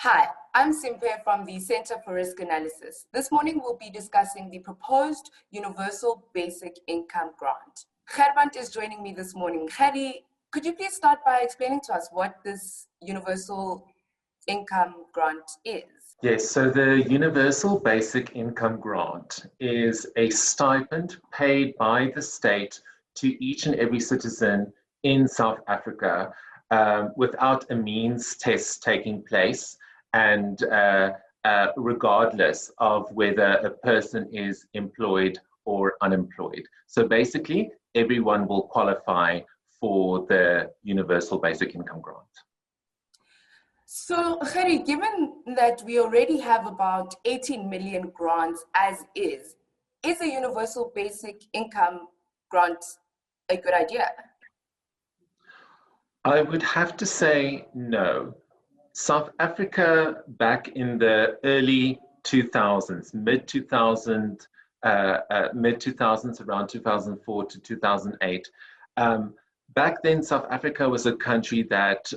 Hi, I'm Simpe from the Center for Risk Analysis. This morning we'll be discussing the proposed Universal Basic Income Grant. Gerbrandt is joining me this morning. Gerry, could you please start by explaining to us what this Universal Income Grant is? Yes, so the Universal Basic Income Grant is a stipend paid by the state to each and every citizen in South Africa without a means test taking place and regardless of whether a person is employed or unemployed. So basically, everyone will qualify for the Universal Basic Income Grant. So, Gerry, given that we already have about 18 million grants as is a Universal Basic Income Grant a good idea? I would have to say no. South Africa back in the early 2000s, mid-2000s, around 2004 to 2008, back then, South Africa was a country that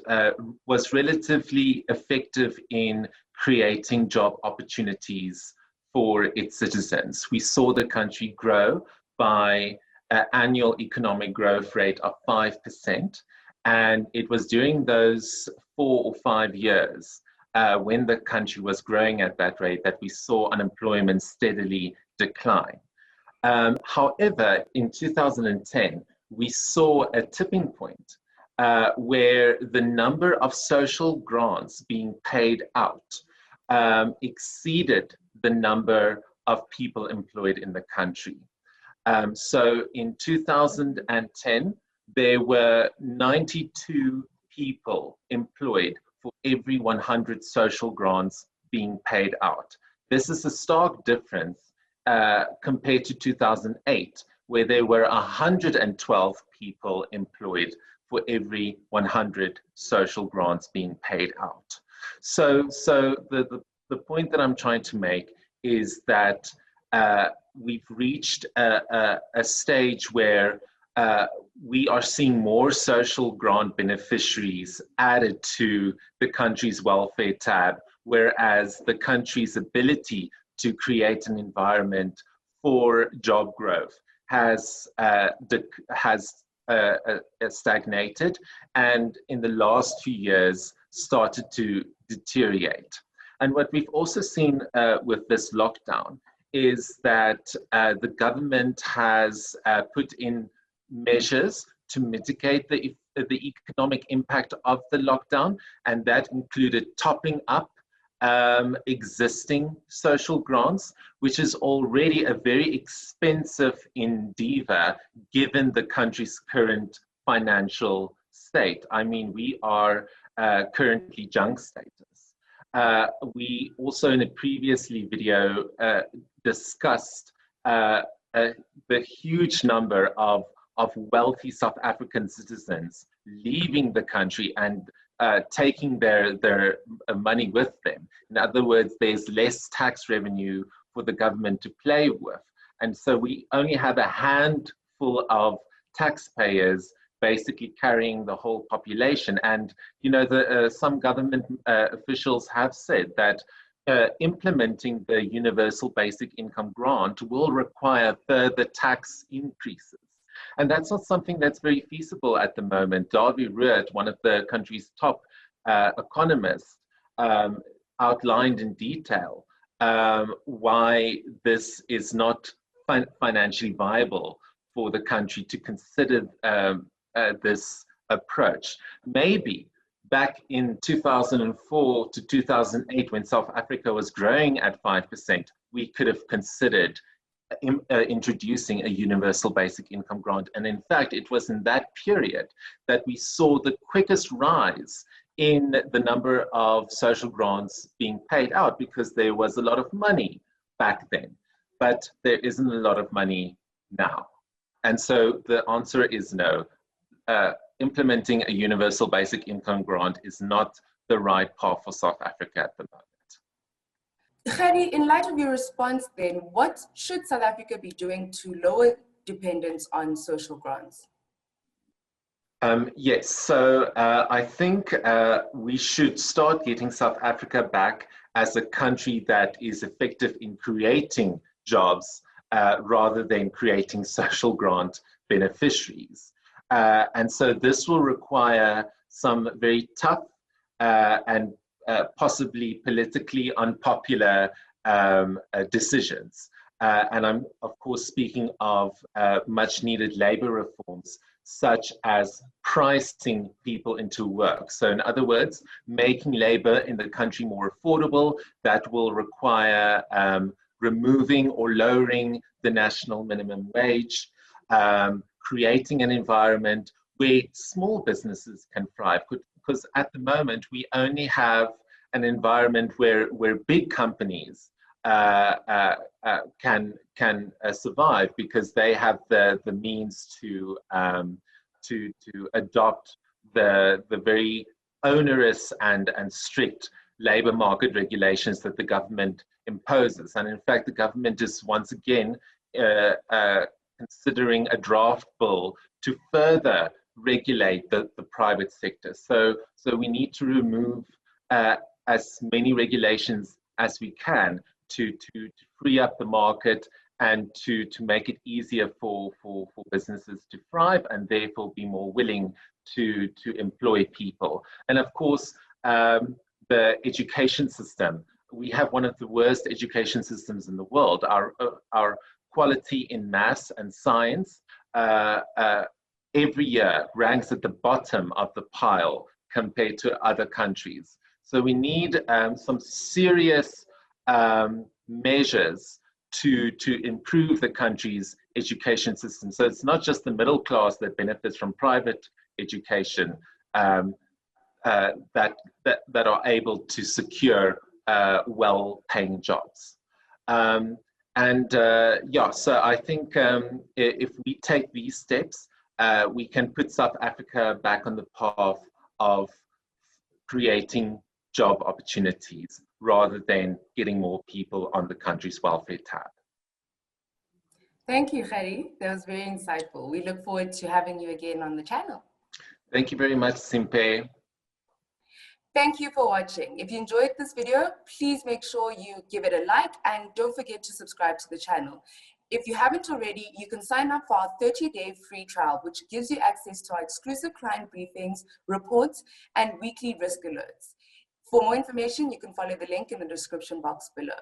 was relatively effective in creating job opportunities for its citizens. We saw the country grow by an annual economic growth rate of 5%. And it was during those 4 or 5 years when the country was growing at that rate that we saw unemployment steadily decline. However, in 2010, we saw a tipping point where the number of social grants being paid out exceeded the number of people employed in the country. So in 2010, there were 92 people employed for every 100 social grants being paid out. This is a stark difference compared to 2008, where there were 112 people employed for every 100 social grants being paid out. So the point that I'm trying to make is that we've reached a stage where we are seeing more social grant beneficiaries added to the country's welfare tab, whereas the country's ability to create an environment for job growth has stagnated and in the last few years started to deteriorate. And what we've also seen with this lockdown is that the government has put in measures to mitigate the economic impact of the lockdown, and that included topping up existing social grants, which is already a very expensive endeavor given the country's current financial state. I mean, we are currently junk status. We also in a previously video discussed the huge number of wealthy South African citizens leaving the country and taking their money with them. In other words, there's less tax revenue for the government to play with. And so we only have a handful of taxpayers basically carrying the whole population. And, you know, some government officials have said that implementing the Universal Basic Income Grant will require further tax increases. And that's not something that's very feasible at the moment. Dawie Ruud, one of the country's top economists, outlined in detail why this is not financially viable for the country to consider this approach. Maybe back in 2004 to 2008, when South Africa was growing at 5%, we could have considered introducing a Universal Basic Income Grant. And in fact, it was in that period that we saw the quickest rise in the number of social grants being paid out, because there was a lot of money back then, but there isn't a lot of money now. And so the answer is no. Implementing a Universal Basic Income Grant is not the right path for South Africa at the moment. Gerry, in light of your response then, what should South Africa be doing to lower dependence on social grants? Yes, so I think we should start getting South Africa back as a country that is effective in creating jobs rather than creating social grant beneficiaries. And so this will require some very tough and possibly politically unpopular decisions. And I'm, of course, speaking of much needed labor reforms, such as pricing people into work. So in other words, making labor in the country more affordable. That will require removing or lowering the national minimum wage, creating an environment where small businesses can thrive. Because at the moment, we only have an environment where big companies can survive because they have the means to adopt the very onerous and strict labor market regulations that the government imposes. And in fact, the government is once again considering a draft bill to further regulate the private sector. So we need to remove as many regulations as we can to free up the market and to make it easier for businesses to thrive and therefore be more willing to employ people. And of course, the education system. We have one of the worst education systems in the world. Our quality in maths and science every year ranks at the bottom of the pile compared to other countries. So we need some serious measures to improve the country's education system. So it's not just the middle class that benefits from private education that are able to secure well-paying jobs. Yeah, so I think if we take these steps, we can put South Africa back on the path of creating job opportunities rather than getting more people on the country's welfare tab. Thank you, Khari. That was very insightful. We look forward to having you again on the channel. Thank you very much, Simpe. Thank you for watching. If you enjoyed this video, please make sure you give it a like and don't forget to subscribe to the channel. If you haven't already, you can sign up for our 30-day free trial, which gives you access to our exclusive client briefings, reports, and weekly risk alerts. For more information, you can follow the link in the description box below.